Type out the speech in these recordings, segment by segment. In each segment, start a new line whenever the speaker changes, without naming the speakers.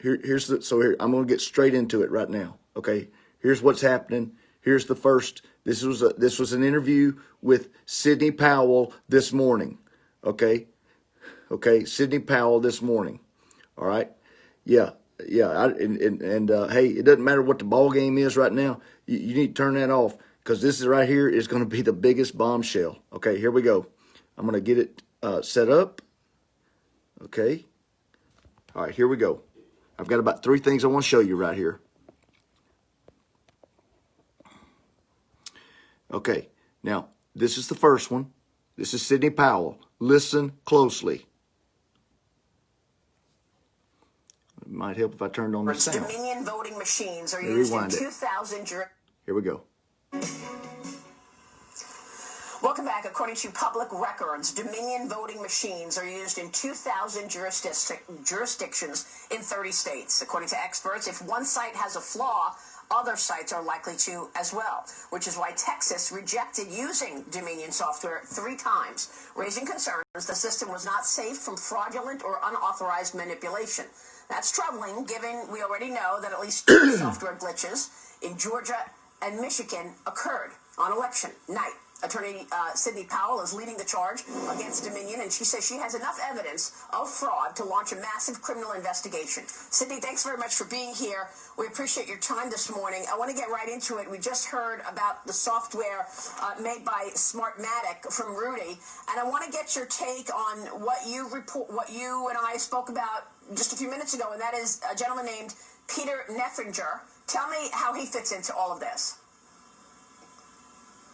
Here, I'm going to get straight into it right now. Okay. Here's what's happening. Here's the first. This was an interview with Sidney Powell this morning. Okay. Okay. Sidney Powell this morning. All right. Yeah. Yeah. Hey, it doesn't matter what the ball game is right now. You need to turn that off because this is right here is going to be the biggest bombshell. Okay. Here we go. I'm going to get it set up. Okay. All right. Here we go. I've got about 3 things I want to show you right here. Okay, now this is the first one. This is Sidney Powell. Listen closely. It might help if I turned on the sound.
Dominion voting machines are used in 2,000
Here we go.
Welcome back. According to public records, Dominion voting machines are used in 2,000 jurisdictions in 30 states. According to experts, if one site has a flaw, other sites are likely to as well, which is why Texas rejected using Dominion software 3 times, raising concerns the system was not safe from fraudulent or unauthorized manipulation. That's troubling, given we already know that at least 2 software glitches in Georgia and Michigan occurred on election night. Attorney Sidney Powell is leading the charge against Dominion, and she says she has enough evidence of fraud to launch a massive criminal investigation. Sidney, thanks very much for being here. We appreciate your time this morning. I want to get right into it. We just heard about the software made by Smartmatic from Rudy, and I want to get your take on what you and I spoke about just a few minutes ago, and that is a gentleman named Peter Neffringer. Tell me how he fits into all of this.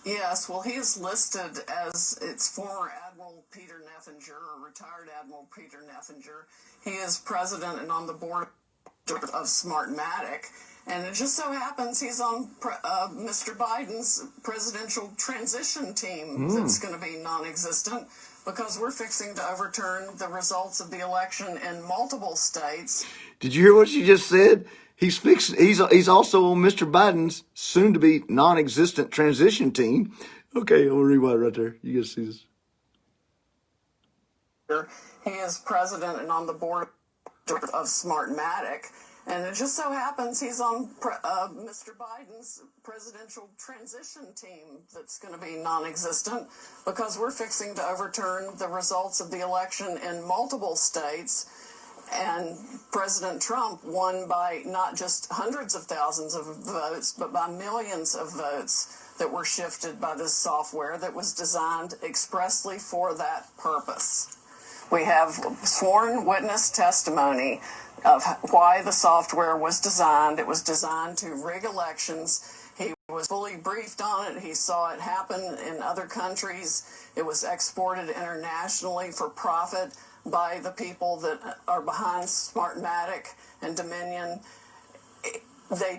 Yes, well, he is listed as its former Admiral Peter Neffringer, or retired Admiral Peter Neffringer. He is president and on the board of Smartmatic, and it just so happens he's on Mr. Biden's presidential transition team that's going to be non-existent because we're fixing to overturn the results of the election in multiple states.
Did you hear what she just said? He's also on Mr. Biden's soon-to-be non-existent transition team. Okay, I'll rewind right there. You guys see this?
He is president and on the board of Smartmatic, and it just so happens he's on Mr. Biden's presidential transition team that's going to be non-existent because we're fixing to overturn the results of the election in multiple states. And President Trump won by not just hundreds of thousands of votes, but by millions of votes that were shifted by this software that was designed expressly for that purpose. We have sworn witness testimony of why the software was designed. It was designed to rig elections. He was fully briefed on it. He saw it happen in other countries. It was exported internationally for profit by the people that are behind Smartmatic and Dominion. They